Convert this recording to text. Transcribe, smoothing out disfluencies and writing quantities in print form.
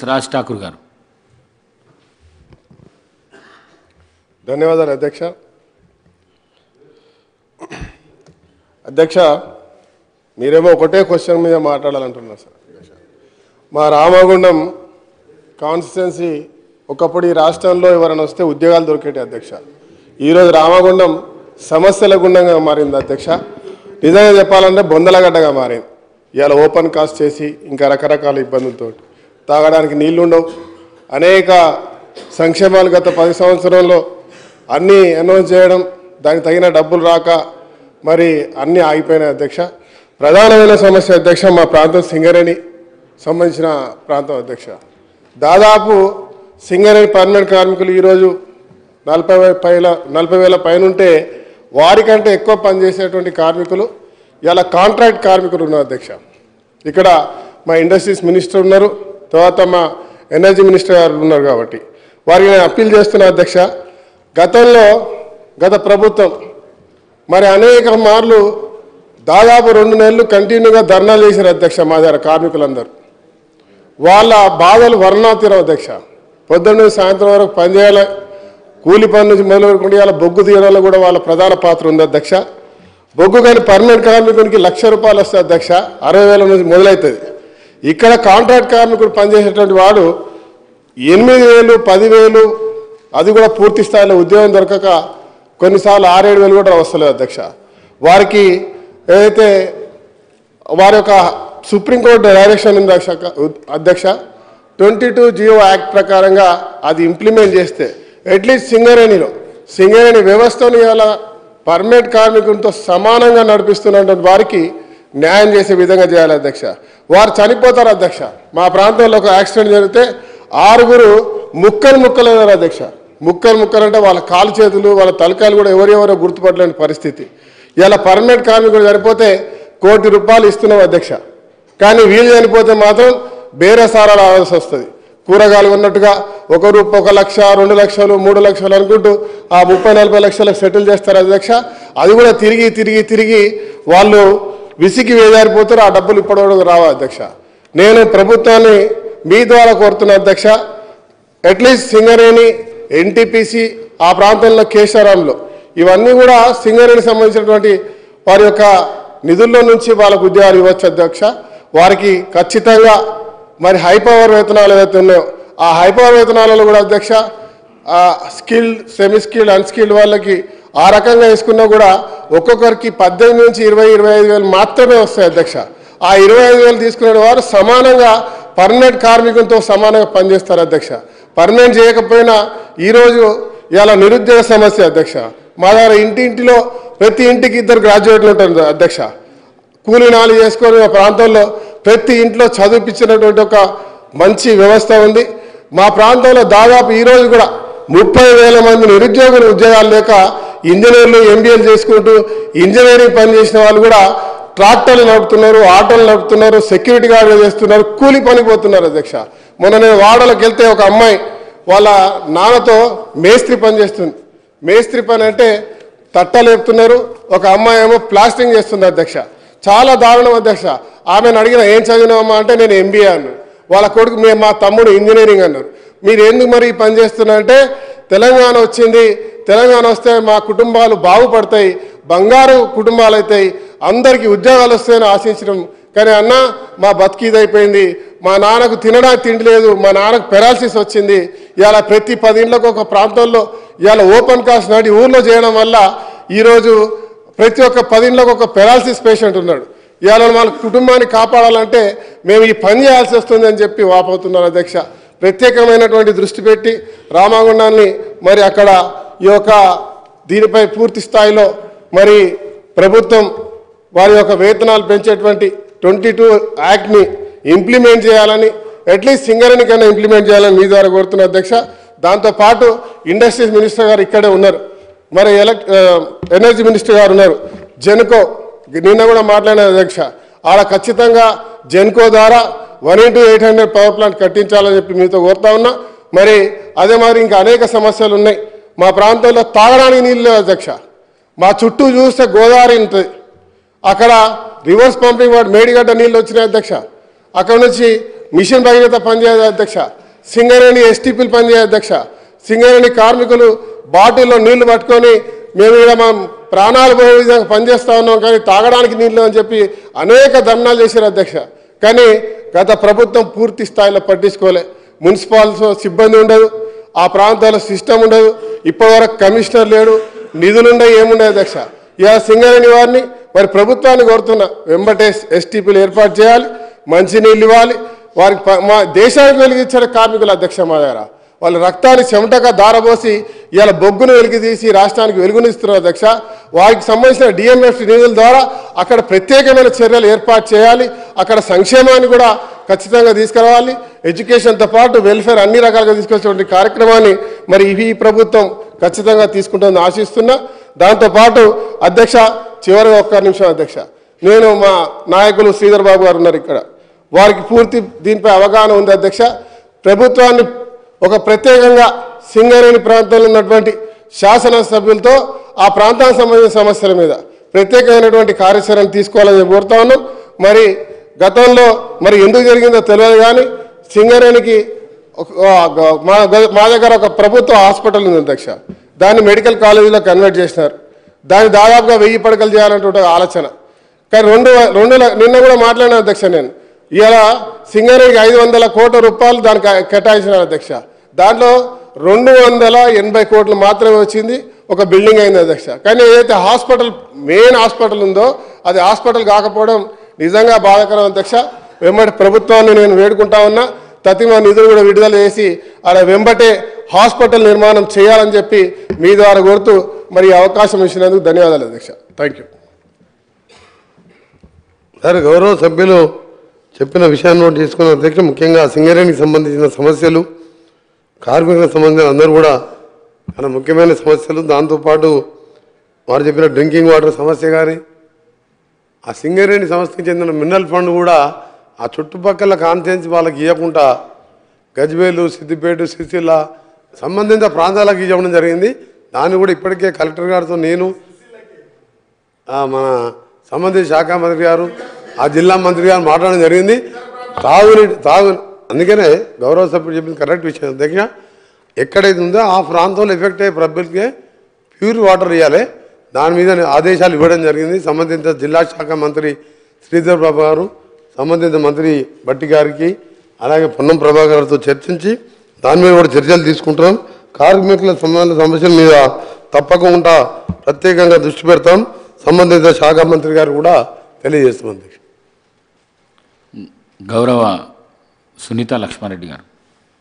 రాజ్ ఠాకూర్ గారు. ధన్యవాదాలు అధ్యక్ష. అధ్యక్ష, మీరేమో ఒకటే క్వశ్చన్ మీద మాట్లాడాలంటున్నారు సార్. మా రామగుండం కాన్స్టిట్యున్సీ ఒకప్పుడు ఈ రాష్ట్రంలో ఎవరైనా వస్తే ఉద్యోగాలు దొరికేటి అధ్యక్ష. ఈరోజు రామగుండం సమస్యల గుండంగా మారింది అధ్యక్ష. నిజంగా చెప్పాలంటే బొందలగడ్డగా మారింది. ఇవాళ ఓపెన్ కాస్ట్ చేసి ఇంకా రకరకాల ఇబ్బందులతో తాగడానికి నీళ్లు ఉండవు. అనేక సంక్షేమాలు గత 10 సంవత్సరంలో అన్నీ అనౌన్స్ చేయడం, దానికి తగిన డబ్బులు రాక మరి అన్నీ ఆగిపోయినాయి అధ్యక్ష. ప్రధానమైన సమస్య అధ్యక్ష మా ప్రాంతం సింగరేణి సంబంధించిన ప్రాంతం అధ్యక్ష. దాదాపు సింగరేణి పర్మనెంట్ కార్మికులు ఈరోజు 40,000 పైన ఉంటే వారికంటే ఎక్కువ పనిచేసేటువంటి కార్మికులు ఇలా కాంట్రాక్ట్ కార్మికులు ఉన్నారు అధ్యక్ష. ఇక్కడ మా ఇండస్ట్రీస్ మినిస్టర్ ఉన్నారు, తర్వాత మా ఎనర్జీ మినిస్టర్ గారు ఉన్నారు. కాబట్టి వారికి నేను అప్పీల్ చేస్తున్నా అధ్యక్ష. గత ప్రభుత్వం మరి అనేక మార్లు దాదాపు 2 నెలలు కంటిన్యూగా ధర్నాలు చేశారు అధ్యక్ష. మా దగ్గర కార్మికులందరూ వాళ్ళ బాధలు వర్ణాతీరం అధ్యక్ష. పొద్దున్న సాయంత్రం వరకు పనిచేయాలి, కూలి పని నుంచి మొదలుపెట్టుకుంటే ఇలా బొగ్గు తీయడంలో కూడా వాళ్ళ ప్రధాన పాత్ర ఉంది అధ్యక్ష. బొగ్గు కానీ పర్మనెంట్ కార్మికునికి ₹1,00,000 వస్తుంది అధ్యక్ష, 60,000 నుంచి మొదలవుతుంది. ఇక్కడ కాంట్రాక్ట్ కార్మికుడు పనిచేసేటువంటి వాడు 8,000, 10,000, అది కూడా పూర్తి స్థాయిలో ఉద్యోగం దొరకక కొన్నిసార్లు 6-7 కూడా వస్తలేదు అధ్యక్ష. వారికి ఏదైతే వారి యొక్క సుప్రీంకోర్టు డైరెక్షన్ ఉంది అధ్యక్ష, 22 జియో యాక్ట్ ప్రకారంగా అది ఇంప్లిమెంట్ చేస్తే అట్లీస్ట్ సింగరేణి వ్యవస్థను ఇలా పర్మనెంట్ కార్మికులతో సమానంగా నడిపిస్తున్నటువంటి వారికి న్యాయం చేసే విధంగా చేయాలి అధ్యక్ష. వారు చనిపోతారు అధ్యక్ష. మా ప్రాంతంలో ఒక యాక్సిడెంట్ జరిగితే 6 ముక్కలు అధ్యక్ష. ముక్కలు అంటే వాళ్ళ కాలు చేతులు, వాళ్ళ తలకాయలు కూడా ఎవరెవరో గుర్తుపట్టలేని పరిస్థితి. ఇలా పర్మనెంట్ కార్మికుడు చనిపోతే ₹1 కోటి ఇస్తున్నాం అధ్యక్ష. కానీ వీళ్ళు చనిపోతే మాత్రం బేరసారాలు ఆడాల్సి వస్తుంది. కూరగాయలు ఉన్నట్టుగా ₹1, 1 లక్ష, 2 లక్షలు, 3 లక్షలు అనుకుంటూ ఆ 30-40 లక్షలకు సెటిల్ చేస్తారు అధ్యక్ష. అది కూడా తిరిగి వాళ్ళు విసికి వేదారిపోతారు. ఆ డబ్బులు ఇప్పటివరకు రావా అధ్యక్ష. నేను ప్రభుత్వాన్ని మీ ద్వారా కోరుతున్నా అధ్యక్ష, అట్లీస్ట్ సింగరేణి, ఎన్టీపీసీ, ఆ ప్రాంతంలో కేశారాంలో ఇవన్నీ కూడా సింగరేణి సంబంధించినటువంటి వారి యొక్క నిధుల్లో నుంచి వాళ్ళకు ఉద్యోగాలు ఇవ్వచ్చు అధ్యక్ష. వారికి ఖచ్చితంగా మరి హై పవర్ వేతనాలు ఏవైతే ఉన్నాయో ఆ హై పవర్ వేతనాలలో కూడా అధ్యక్ష స్కిల్డ్, సెమీ స్కిల్డ్, అన్స్కిల్డ్ వాళ్ళకి ఆ రకంగా వేసుకున్నా కూడా ఒక్కొక్కరికి 18 నుంచి 20-25 వేలు మాత్రమే వస్తాయి అధ్యక్ష. ఆ 25 వేలు తీసుకునే వారు సమానంగా పర్మనెంట్ కార్మికులతో సమానంగా పనిచేస్తారు అధ్యక్ష. పర్మనెంట్ చేయకపోయినా ఈరోజు ఇలా నిరుద్యోగ సమస్య అధ్యక్ష. మా దగ్గర ఇంటింటిలో ప్రతి ఇంటికి 2 గ్రాడ్యుయేట్లు ఉంటారు అధ్యక్ష. కూలీ నాలి చేసుకొని మా ప్రాంతంలో ప్రతి ఇంట్లో చదివించినటువంటి ఒక మంచి వ్యవస్థ ఉంది. మా ప్రాంతంలో దాదాపు ఈరోజు కూడా 30,000 మంది నిరుద్యోగులు ఉద్యోగాలు లేక ఇంజనీర్లు, ఎంబీఏలు చేసుకుంటూ ఇంజనీరింగ్ పని చేసిన వాళ్ళు కూడా ట్రాక్టర్లు నడుపుతున్నారు, ఆటోలు నడుపుతున్నారు, సెక్యూరిటీ గార్డులు చేస్తున్నారు, కూలి పనిపోతున్నారు అధ్యక్ష. మొన్న నేను వాడలకు వెళ్తే ఒక అమ్మాయి వాళ్ళ నాన్నతో మేస్త్రి పని చేస్తుంది. మేస్త్రి పని అంటే తట్టలు లేపుతున్నారు. ఒక అమ్మాయి ఏమో ప్లాస్టింగ్ చేస్తుంది అధ్యక్ష. చాలా దారుణం అధ్యక్ష. ఆమెను అడిగిన ఏం చదివినామా అంటే నేను ఎంబీఏ అన్నాడు. వాళ్ళ కొడుకు మా తమ్ముడు ఇంజనీరింగ్ అన్నారు. మీరు ఎందుకు మరి ఈ పని చేస్తున్నా అంటే తెలంగాణ వచ్చింది, తెలంగాణ వస్తే మా కుటుంబాలు బాగుపడతాయి, బంగారు కుటుంబాలు అవుతాయి, అందరికీ ఉద్యోగాలు వస్తాయని ఆశించడం. కానీ అన్న మా బతికిదైపోయింది, మా నాన్నకు తినడానికి తిండి లేదు, మా నాన్నకు పెరాలసిస్ వచ్చింది. ఇవాళ ప్రతి 10 ఇండ్లకు ఒక ప్రాంతంలో ఇవాళ ఓపెన్ కాస్ట్ నడి ఊర్లో చేయడం వల్ల ఈరోజు ప్రతి ఒక్క 10 ఇండ్లకు ఒక పెరాలసిస్ పేషెంట్ ఉన్నాడు. ఇవాళ మన కుటుంబాన్ని కాపాడాలంటే మేము ఈ పని చేయాల్సి వస్తుంది అని చెప్పి వాపోతున్నారు అధ్యక్ష. ప్రత్యేకమైనటువంటి దృష్టి పెట్టి రామగుండాన్ని మరి అక్కడ ఈ యొక్క దీనిపై పూర్తి స్థాయిలో మరి ప్రభుత్వం వారి యొక్క వేతనాలు పెంచేటువంటి 22 యాక్ట్ని ఇంప్లిమెంట్ చేయాలని, అట్లీస్ట్ సింగరేణి కన్నా ఇంప్లిమెంట్ చేయాలని మీ ద్వారా కోరుతున్న అధ్యక్ష. దాంతోపాటు ఇండస్ట్రీస్ మినిస్టర్ గారు ఇక్కడే ఉన్నారు, మరి ఎనర్జీ మినిస్టర్ గారు ఉన్నారు. జెన్కో నిన్న కూడా మాట్లాడిన అధ్యక్ష, ఆడ ఖచ్చితంగా జెన్కో ద్వారా 1x800 పవర్ ప్లాంట్ కట్టించాలని చెప్పి మీతో కోరుతా ఉన్నా. మరి అదే మరి ఇంకా అనేక సమస్యలు ఉన్నాయి. మా ప్రాంతంలో తాగడానికి నీళ్ళు లేవు అధ్యక్ష. మా చుట్టూ చూస్తే గోదావరి ఉంటుంది, అక్కడ రివర్స్ పంపింగ్ వాడు మేడిగడ్డ నీళ్ళు వచ్చినాయి అధ్యక్ష. అక్కడ నుంచి మిషన్ భగీరథ పనిచేయదు అధ్యక్ష, సింగరేణి ఎస్టీపీలు పనిచేయదు అధ్యక్ష, సింగరేణి కార్మికులు బాటిల్లో నీళ్లు పట్టుకొని మేము ఇలా మా ప్రాణాలు పోయే విధంగా పనిచేస్తూ ఉన్నాం కానీ తాగడానికి నీళ్ళు అని చెప్పి అనేక ధర్నాలు చేశారు అధ్యక్ష. కానీ గత ప్రభుత్వం పూర్తి స్థాయిలో పట్టించుకోలే. మున్సిపాలిటీ సిబ్బంది ఉండదు, ఆ ప్రాంతాల్లో సిస్టమ్ ఉండదు, ఇప్పటివరకు కమిషనర్ లేడు, నిధులుండవు, ఏముండవు అధ్యక్ష. ఇలా సింగరేణి వారిని మరి ప్రభుత్వాన్ని కోరుతున్నా, వెంబటే ఎస్టీపీలు ఏర్పాటు చేయాలి, మంచినీళ్ళు ఇవ్వాలి. వారికి మా దేశానికి వెలిగించారు కార్మికులు అధ్యక్ష. మా దగ్గర వాళ్ళ రక్తాన్ని చెమటగా దారబోసి ఇవాళ బొగ్గును వెలికి తీసి రాష్ట్రానికి వెలుగునిస్తున్నారు అధ్యక్ష. వారికి సంబంధించిన డిఎంఎఫ్ నిధుల ద్వారా అక్కడ ప్రత్యేకమైన చర్యలు ఏర్పాటు చేయాలి. అక్కడ సంక్షేమాన్ని కూడా ఖచ్చితంగా తీసుకురావాలి. ఎడ్యుకేషన్తో పాటు వెల్ఫేర్ అన్ని రకాలుగా తీసుకొచ్చేటువంటి కార్యక్రమాన్ని మరి ఈ ప్రభుత్వం ఖచ్చితంగా తీసుకుంటుందని ఆశిస్తున్నా. దాంతోపాటు అధ్యక్ష, చివరిగా ఒక్క నిమిషం అధ్యక్ష, నేను మా నాయకులు శ్రీధర్ బాబు గారు ఉన్నారు ఇక్కడ, వారికి పూర్తి దీనిపై అవగాహన ఉంది అధ్యక్ష. ప్రభుత్వాన్ని ఒక ప్రత్యేకంగా సింగరేణి ప్రాంతంలో ఉన్నటువంటి శాసనసభ్యులతో ఆ ప్రాంతానికి సంబంధించిన సమస్యల మీద ప్రత్యేకమైనటువంటి కార్యాచరణ తీసుకోవాలని కోరుతా ఉన్నాం. మరి గతంలో మరి ఎందుకు జరిగిందో తెలియదు కానీ సింగరేణికి మా దగ్గర ఒక ప్రభుత్వ హాస్పిటల్ ఉంది అధ్యక్ష, దాన్ని మెడికల్ కాలేజీలో కన్వర్ట్ చేసినారు. దాన్ని దాదాపుగా 1000 పడకలు చేయాలంటే ఆలోచన. కానీ నిన్న కూడా మాట్లాడిన అధ్యక్ష, నేను ఇలా సింగరేణికి 500 కోట్ల రూపాయలు దానికి కేటాయించిన అధ్యక్ష. దాంట్లో 280 కోట్లు మాత్రమే వచ్చింది, ఒక బిల్డింగ్ అయింది అధ్యక్ష. కానీ ఏదైతే హాస్పిటల్ మెయిన్ హాస్పిటల్ ఉందో అది హాస్పిటల్ కాకపోవడం నిజంగా బాధాకరం అధ్యక్ష. వెంబటి ప్రభుత్వాన్ని నేను వేడుకుంటా ఉన్నా, తతిమ నిధులు కూడా విడుదల చేసి ఆడ వెంబటే హాస్పిటల్ నిర్మాణం చేయాలని చెప్పి మీ ద్వారా కోరుతూ మరి అవకాశం ఇచ్చినందుకు ధన్యవాదాలు అధ్యక్ష. Thank you sir. గౌరవ సభ్యులు చెప్పిన విషయాన్ని నోట్ చేసుకున్న అధ్యక్ష, ముఖ్యంగా సింగరేణికి సంబంధించిన సమస్యలు, కార్మికులకు సంబంధించిన అందరూ కూడా చాలా ముఖ్యమైన సమస్యలు. దాంతోపాటు వారు చెప్పిన డ్రింకింగ్ వాటర్ సమస్య కానీ, ఆ సింగరేణి సంస్థకి చెందిన మినరల్ ఫండ్ కూడా ఆ చుట్టుపక్కల కాన్స్టిట్యుయెన్సీ వాళ్ళకి ఇవ్వకుండా గజ్వేలు, సిద్దిపేట, సిరిసిల్ల సంబంధిత ప్రాంతాలకు ఇవ్వడం జరిగింది. దాన్ని కూడా ఇప్పటికే కలెక్టర్ గారితో నేను, మన సంబంధిత శాఖ మంత్రి గారు, ఆ జిల్లా మంత్రి గారు మాట్లాడడం జరిగింది. అందుకనే గౌరవ సభ్యుడు చెప్పింది కరెక్ట్ విషయం అధ్యక్ష. ఎక్కడైతే ఉందో ఆ ప్రాంతంలో ఎఫెక్ట్ అయ్యే పబ్లిక్కే ప్యూర్ వాటర్ ఇవ్వాలి. దాని మీద ఆదేశాలు ఇవ్వడం జరిగింది. సంబంధిత జిల్లా శాఖ మంత్రి శ్రీధర్ బాబు గారు, సంబంధిత మంత్రి బట్టి గారికి, అలాగే పొన్నం ప్రభాకర్ గారితో చర్చించి దాని మీద కూడా చర్యలు తీసుకుంటాం. కార్మికుల సమస్యల మీద తప్పకుండా ప్రత్యేకంగా దృష్టి పెడతాం. సంబంధిత శాఖ మంత్రి గారు కూడా తెలియజేస్తాం. గౌరవ సునీత లక్ష్మారెడ్డి గారు.